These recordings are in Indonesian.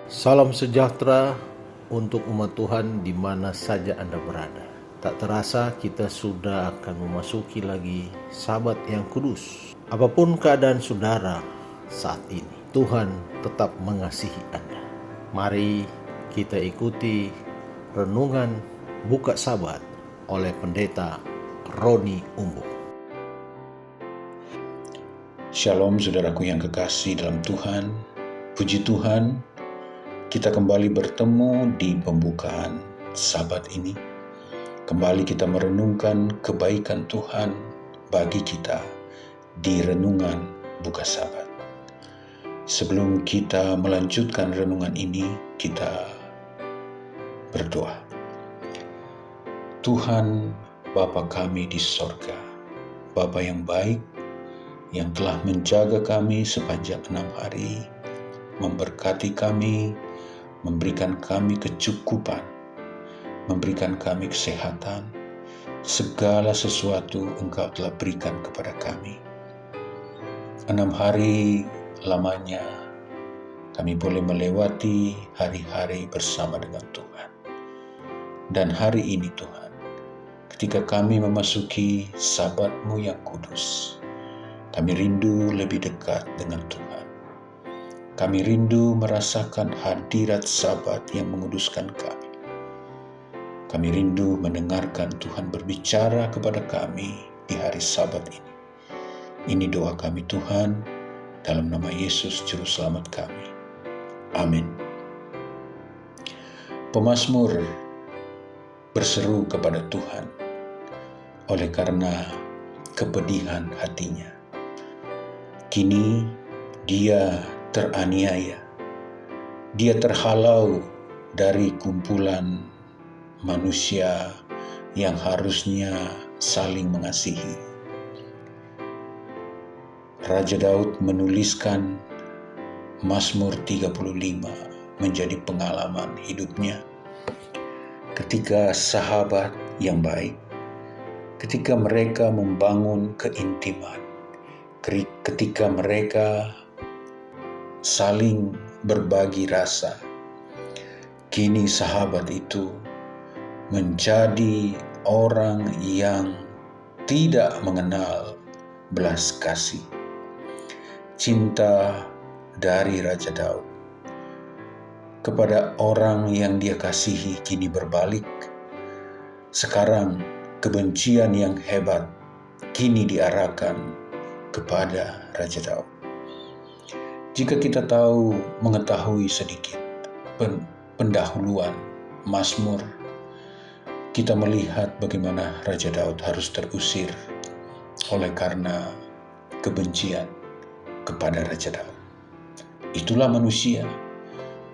Salam sejahtera untuk umat Tuhan di mana saja Anda berada. Tak terasa kita sudah akan memasuki lagi Sabat yang kudus. Apapun keadaan saudara saat ini, Tuhan tetap mengasihi Anda. Mari kita ikuti renungan buka Sabat oleh Pendeta Roni Umbu. Shalom saudaraku yang kekasih dalam Tuhan. Puji Tuhan, kita kembali bertemu di pembukaan Sabat ini. Kembali kita merenungkan kebaikan Tuhan bagi kita di renungan buka Sabat. Sebelum kita melanjutkan renungan ini, kita berdoa. Tuhan Bapa kami di sorga, Bapa yang baik, yang telah menjaga kami sepanjang 6 hari, memberkati kami, memberikan kami kecukupan, memberikan kami kesehatan, segala sesuatu Engkau telah berikan kepada kami. 6 hari lamanya kami boleh melewati hari-hari bersama dengan Tuhan. Dan hari ini Tuhan, ketika kami memasuki Sabat-Mu yang kudus, kami rindu lebih dekat dengan Tuhan. Kami rindu merasakan hadirat Sabat yang menguduskan kami. Kami rindu mendengarkan Tuhan berbicara kepada kami di hari Sabat ini. Ini doa kami Tuhan, dalam nama Yesus Juru Selamat kami. Amin. Pemazmur berseru kepada Tuhan oleh karena kepedihan hatinya. Kini dia teraniaya, dia terhalau dari kumpulan manusia yang harusnya saling mengasihi. Raja Daud menuliskan Mazmur 35 menjadi pengalaman hidupnya ketika sahabat yang baik, ketika mereka membangun keintiman, ketika mereka saling berbagi rasa, kini sahabat itu menjadi orang yang tidak mengenal belas kasih. Cinta dari Raja Daud kepada orang yang dia kasihi kini berbalik. Sekarang kebencian yang hebat kini diarahkan kepada Raja Daud. Jika kita mengetahui sedikit pendahuluan Mazmur, kita melihat bagaimana Raja Daud harus terusir oleh karena kebencian kepada Raja Daud. Itulah manusia.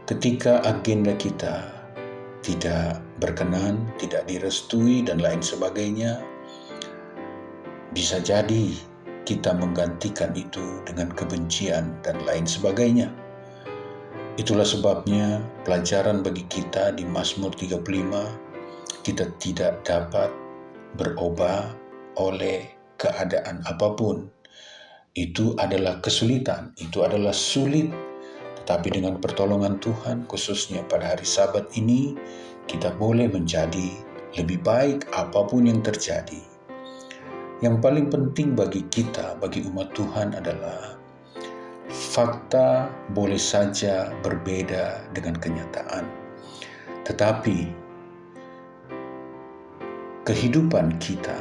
Ketika agenda kita tidak berkenan, tidak direstui dan lain sebagainya, bisa jadi kita menggantikan itu dengan kebencian dan lain sebagainya. Itulah sebabnya pelajaran bagi kita di Mazmur 35, kita tidak dapat berubah oleh keadaan apapun. Itu adalah kesulitan, itu adalah sulit. Tetapi dengan pertolongan Tuhan, khususnya pada hari Sabat ini, kita boleh menjadi lebih baik apapun yang terjadi. Yang paling penting bagi kita, bagi umat Tuhan adalah fakta boleh saja berbeda dengan kenyataan. Tetapi kehidupan kita,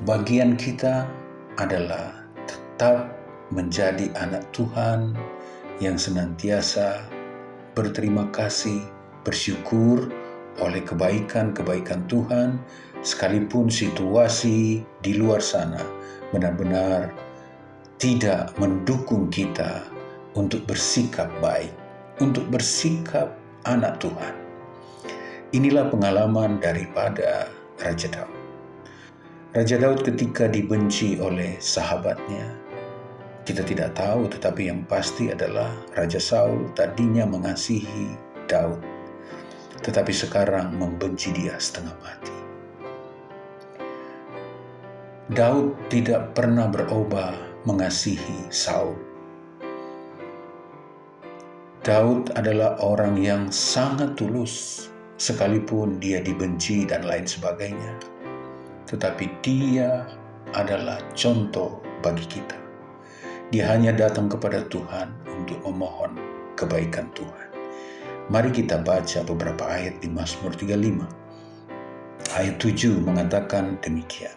bagian kita adalah tetap menjadi anak Tuhan yang senantiasa berterima kasih, bersyukur oleh kebaikan-kebaikan Tuhan, sekalipun situasi di luar sana benar-benar tidak mendukung kita untuk bersikap baik, untuk bersikap anak Tuhan. Inilah pengalaman daripada Raja Daud. Raja Daud ketika dibenci oleh sahabatnya, kita tidak tahu, tetapi yang pasti adalah Raja Saul tadinya mengasihi Daud, tetapi sekarang membenci dia setengah mati. Daud tidak pernah berubah mengasihi Saul. Daud adalah orang yang sangat tulus, sekalipun dia dibenci dan lain sebagainya. Tetapi dia adalah contoh bagi kita. Dia hanya datang kepada Tuhan untuk memohon kebaikan Tuhan. Mari kita baca beberapa ayat di Mazmur 35. Ayat 7 mengatakan demikian.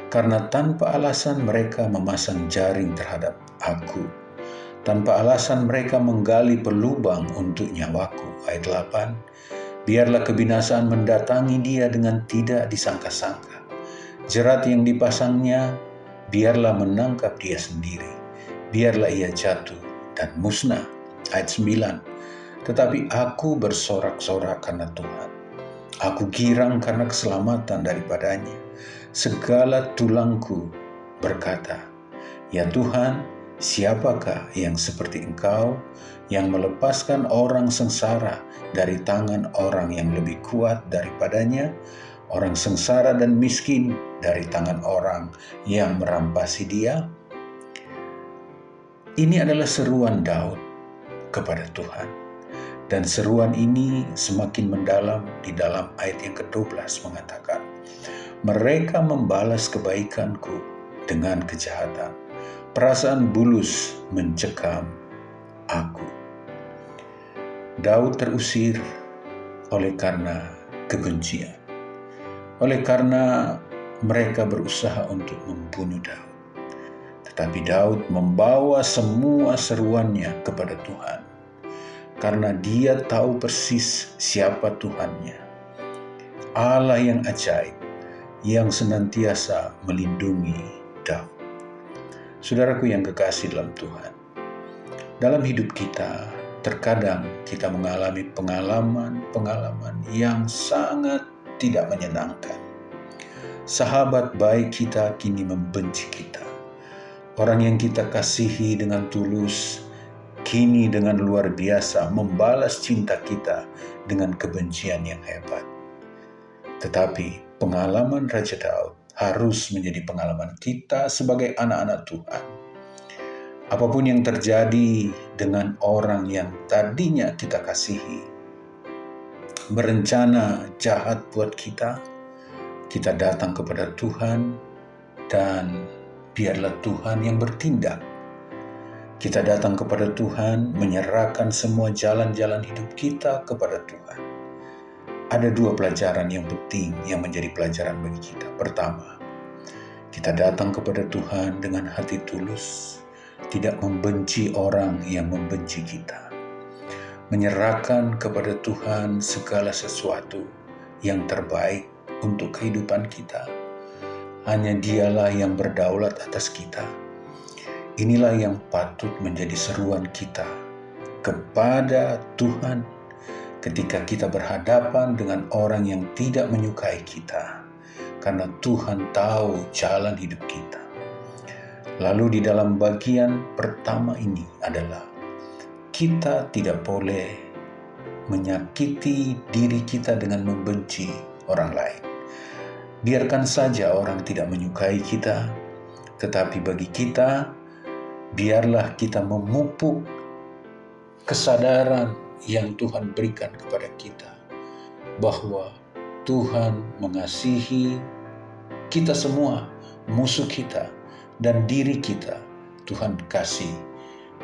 Karena tanpa alasan mereka memasang jaring terhadap aku. Tanpa alasan mereka menggali pelubang untuk nyawaku. Ayat 8. Biarlah kebinasaan mendatangi dia dengan tidak disangka-sangka. Jerat yang dipasangnya, biarlah menangkap dia sendiri. Biarlah ia jatuh dan musnah. Ayat 9. Tetapi aku bersorak-sorak karena Tuhan. Aku girang karena keselamatan daripadanya. Segala tulangku berkata, ya Tuhan, siapakah yang seperti Engkau, yang melepaskan orang sengsara dari tangan orang yang lebih kuat daripadanya, orang sengsara dan miskin dari tangan orang yang merampasi dia? Ini adalah seruan Daud kepada Tuhan. Dan seruan ini semakin mendalam di dalam ayat yang ke-12 mengatakan, mereka membalas kebaikanku dengan kejahatan. Perasaan bulus mencekam aku. Daud terusir oleh karena kebencian. Oleh karena mereka berusaha untuk membunuh Daud. Tetapi Daud membawa semua seruannya kepada Tuhan. Karena dia tahu persis siapa Tuhannya. Allah yang ajaib, yang senantiasa melindungi Daud. Saudaraku yang kekasih dalam Tuhan, dalam hidup kita, terkadang kita mengalami pengalaman yang sangat tidak menyenangkan. Sahabat baik kita kini membenci kita. Orang yang kita kasihi dengan tulus, kini dengan luar biasa membalas cinta kita dengan kebencian yang hebat. Tetapi pengalaman Raja Daud harus menjadi pengalaman kita sebagai anak-anak Tuhan. Apapun yang terjadi dengan orang yang tadinya kita kasihi, berencana jahat buat kita datang kepada Tuhan dan biarlah Tuhan yang bertindak. Kita datang kepada Tuhan, menyerahkan semua jalan-jalan hidup kita kepada Tuhan. Ada dua pelajaran yang penting yang menjadi pelajaran bagi kita. Pertama, kita datang kepada Tuhan dengan hati tulus, tidak membenci orang yang membenci kita. Menyerahkan kepada Tuhan segala sesuatu yang terbaik untuk kehidupan kita. Hanya Dialah yang berdaulat atas kita. Inilah yang patut menjadi seruan kita kepada Tuhan ketika kita berhadapan dengan orang yang tidak menyukai kita, karena Tuhan tahu jalan hidup kita. Lalu di dalam bagian pertama ini adalah kita tidak boleh menyakiti diri kita dengan membenci orang lain. Biarkan saja orang tidak menyukai kita, tetapi bagi kita, biarlah kita memupuk kesadaran yang Tuhan berikan kepada kita bahwa Tuhan mengasihi kita semua, musuh kita dan diri kita Tuhan kasih.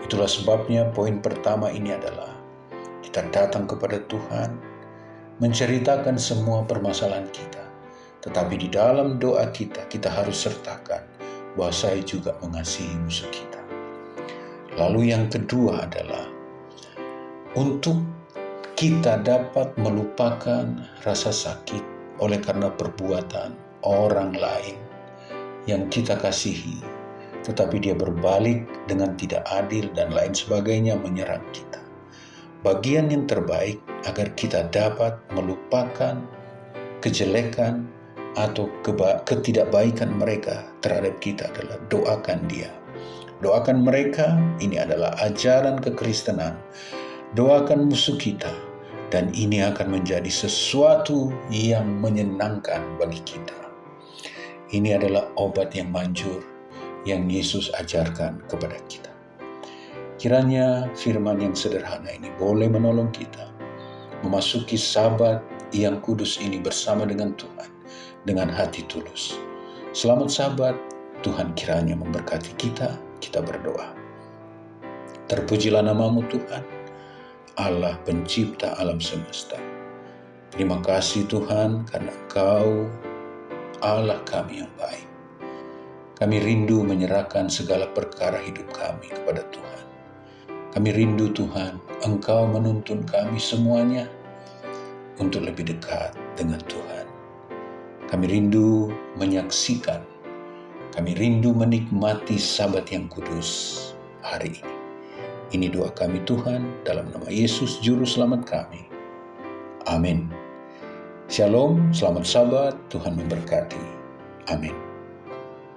Itulah sebabnya poin pertama ini adalah kita datang kepada Tuhan, menceritakan semua permasalahan kita, tetapi di dalam doa kita harus sertakan bahwa saya juga mengasihi musuh kita. Lalu yang kedua adalah untuk kita dapat melupakan rasa sakit oleh karena perbuatan orang lain yang kita kasihi, tetapi dia berbalik dengan tidak adil dan lain sebagainya menyerang kita. Bagian yang terbaik agar kita dapat melupakan kejelekan atau ketidakbaikan mereka terhadap kita adalah doakan dia. Doakan mereka, ini adalah ajaran kekristenan. Doakan musuh kita, dan ini akan menjadi sesuatu yang menyenangkan bagi kita. Ini adalah obat yang manjur yang Yesus ajarkan kepada kita. Kiranya firman yang sederhana ini boleh menolong kita memasuki Sabat yang kudus ini bersama dengan Tuhan, dengan hati tulus. Selamat Sabat, Tuhan kiranya memberkati kita. Kita berdoa. Terpujilah namamu Tuhan, Allah pencipta alam semesta. Terima kasih Tuhan karena Engkau Allah kami yang baik. Kami rindu menyerahkan segala perkara hidup kami kepada Tuhan. Kami rindu Tuhan, Engkau menuntun kami semuanya untuk lebih dekat dengan Tuhan. Kami rindu menyaksikan, kami rindu menikmati Sabat yang kudus hari ini. Ini doa kami Tuhan, dalam nama Yesus Juru Selamat kami. Amin. Shalom, selamat Sabat, Tuhan memberkati. Amin.